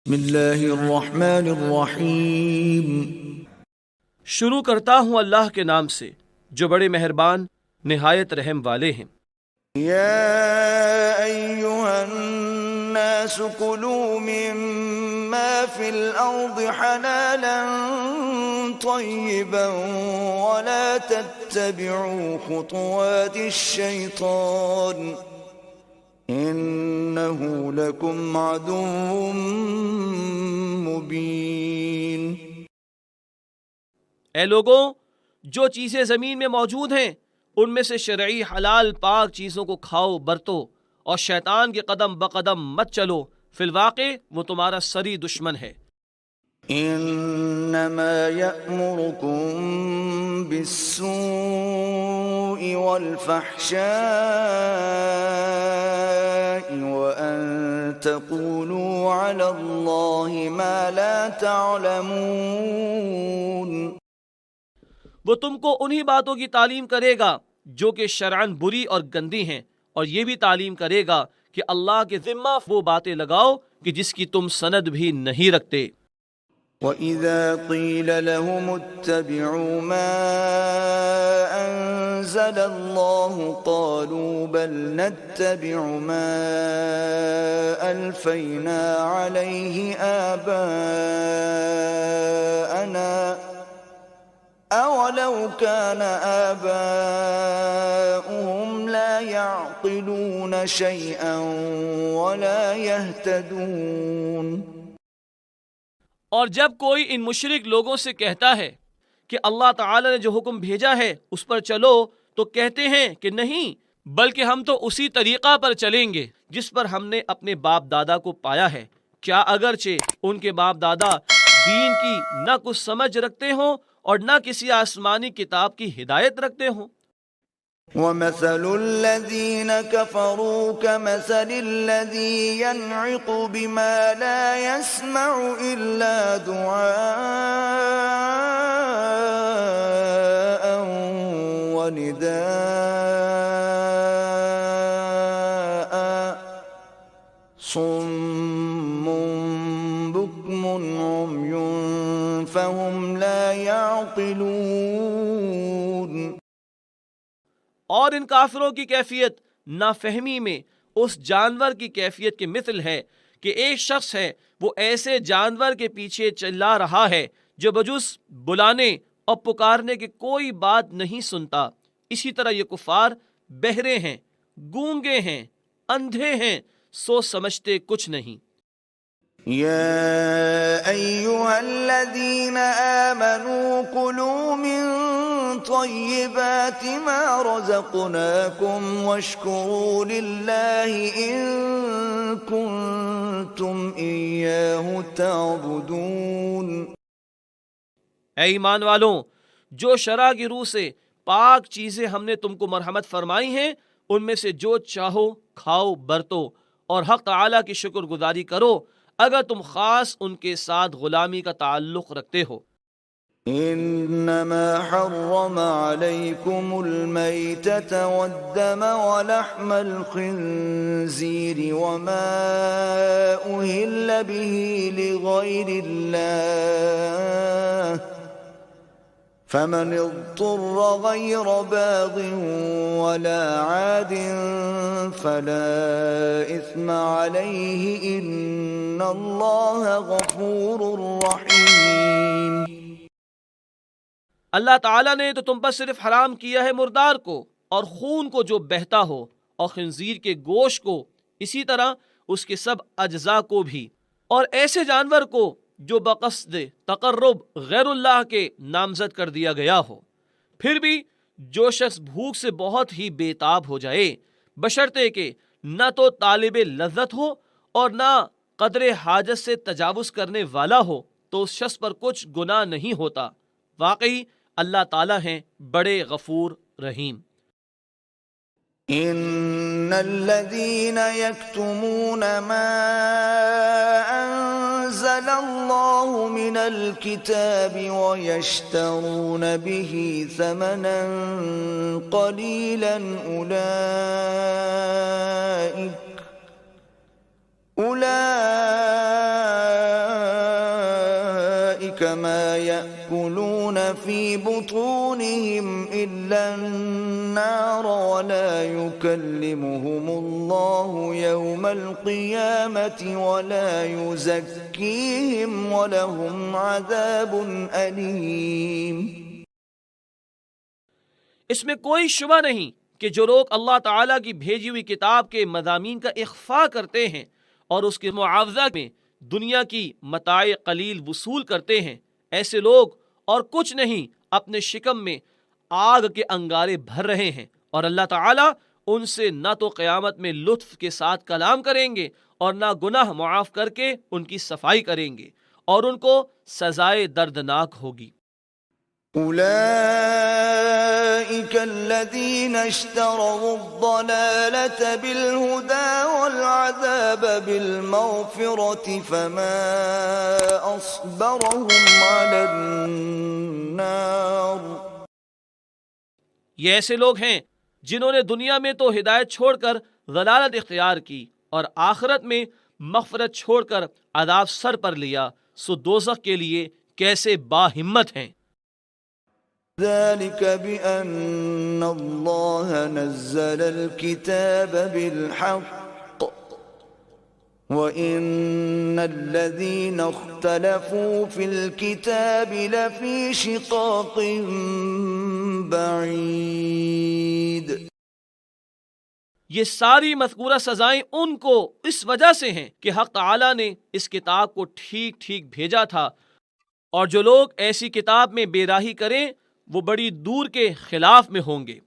بسم اللہ الرحمن الرحیم۔ شروع کرتا ہوں اللہ کے نام سے جو بڑے مہربان نہایت رحم والے ہیں۔ یا ایہا الناس کلوا مما فی الارض حلالا طیبا ولا تتبعوا خطوات الشیطان انہ لکم عدو مبین۔ اے لوگوں، جو چیزیں زمین میں موجود ہیں ان میں سے شرعی حلال پاک چیزوں کو کھاؤ برتو، اور شیطان کے قدم بقدم مت چلو، فی الواقع وہ تمہارا سری دشمن ہے۔ انما یأمرکم بالسوء والفحشاء وان تقولوا علی اللہ ما لا تعلمون۔ وہ تم کو انہی باتوں کی تعلیم کرے گا جو کہ شرعاً بری اور گندی ہیں، اور یہ بھی تعلیم کرے گا کہ اللہ کے ذمہ وہ باتیں لگاؤ کہ جس کی تم سند بھی نہیں رکھتے۔ وَإِذَا قِيلَ لَهُمُ اتَّبِعُوا مَا أَنزَلَ اللَّهُ قَالُوا بَلْ نَتَّبِعُ مَا أَلْفَيْنَا عَلَيْهِ آبَاءَنَا أَوَلَوْ كَانَ آبَاؤُهُمْ لَا يَعْقِلُونَ شَيْئًا وَلَا يَهْتَدُونَ۔ اور جب کوئی ان مشرک لوگوں سے کہتا ہے کہ اللہ تعالی نے جو حکم بھیجا ہے اس پر چلو، تو کہتے ہیں کہ نہیں، بلکہ ہم تو اسی طریقہ پر چلیں گے جس پر ہم نے اپنے باپ دادا کو پایا ہے، کیا اگرچہ ان کے باپ دادا دین کی نہ کچھ سمجھ رکھتے ہوں اور نہ کسی آسمانی کتاب کی ہدایت رکھتے ہوں۔ وَمَثَلُ الَّذِينَ كَفَرُوا كَمَثَلِ الَّذِي يَنْعِقُ بِمَا لَا يَسْمَعُ إِلَّا دُعَاءً وَنِدَاءً صُمٌّ بُكْمٌ عُمْيٌ فَهُمْ لَا يَعْقِلُونَ۔ اور ان کافروں کی کیفیت نافہمی میں اس جانور کی کیفیت کے مثل ہے کہ ایک شخص ہے، وہ ایسے جانور کے پیچھے چلا رہا ہے جو بجز بلانے اور پکارنے کی کوئی بات نہیں سنتا۔ اسی طرح یہ کفار بہرے ہیں، گونگے ہیں، اندھے ہیں، سو سمجھتے کچھ نہیں۔ يا أيها الذين آمنوا كلوا من طيبات ما رزقناكم واشكروا لله إن كنتم إياه تعبدون۔ اے ایمان والوں، جو شرع کی روح سے پاک چیزیں ہم نے تم کو مرحمت فرمائی ہیں ان میں سے جو چاہو کھاؤ برتو، اور حق تعالی کی شکر گزاری کرو اگر تم خاص ان کے ساتھ غلامی کا تعلق رکھتے ہو۔ انما حرم عليكم الميتة والدم ولحم الخنزير وما أهل به لغير الله فمن اضطر غير باغ ولا عاد فلا إثم عليه إن الله غفور رحيم۔ اللہ تعالیٰ نے تو تم پر صرف حرام کیا ہے مردار کو اور خون کو جو بہتا ہو، اور خنزیر کے گوشت کو، اسی طرح اس کے سب اجزاء کو بھی، اور ایسے جانور کو جو بقصد تقرب غیر اللہ کے نامزد کر دیا گیا ہو۔ پھر بھی جو شخص بھوک سے بہت ہی بے تاب ہو جائے، بشرطے کہ نہ تو طالب لذت ہو اور نہ قدر حاجت سے تجاوز کرنے والا ہو، تو اس شخص پر کچھ گناہ نہیں ہوتا۔ واقعی اللہ تعالیٰ ہیں بڑے غفور رحیم۔ ان الذين يكتمون ما انزل الله من الكتاب ويشترون به ثمنا قليلا اولئك ما يأكلون في بطونهم إلا النار ولا يكلمهم الله يوم القيامة ولا يزكيهم ولهم عذاب أليم۔ اس میں کوئی شبہ نہیں کہ جو لوگ اللہ تعالیٰ کی بھیجی ہوئی کتاب کے مضامین کا اخفاء کرتے ہیں اور اس کے معاوضہ میں دنیا کی متاع قلیل وصول کرتے ہیں، ایسے لوگ اور کچھ نہیں اپنے شکم میں آگ کے انگارے بھر رہے ہیں، اور اللہ تعالیٰ ان سے نہ تو قیامت میں لطف کے ساتھ کلام کریں گے اور نہ گناہ معاف کر کے ان کی صفائی کریں گے، اور ان کو سزائے دردناک ہوگی۔ أولئك الذين اشتروا الضلالة بالهدى والعذاب بالمغفرة فما أصبرهم على النار۔ یہ ایسے لوگ ہیں جنہوں نے دنیا میں تو ہدایت چھوڑ کر ضلالت اختیار کی اور آخرت میں مغفرت چھوڑ کر عذاب سر پر لیا، سو دوزخ کے لیے کیسے باہمت ہیں۔ ذلك بأن الله نزل الكتاب بالحق وإن الذين اختلفوا في الكتاب لفي شقاق بعيد۔ یہ ساری مذکورہ سزائیں ان کو اس وجہ سے ہیں کہ حق تعالی نے اس کتاب کو ٹھیک ٹھیک بھیجا تھا، اور جو لوگ ایسی کتاب میں بے راہی کریں وہ بڑی دور کے خلاف میں ہوں گے۔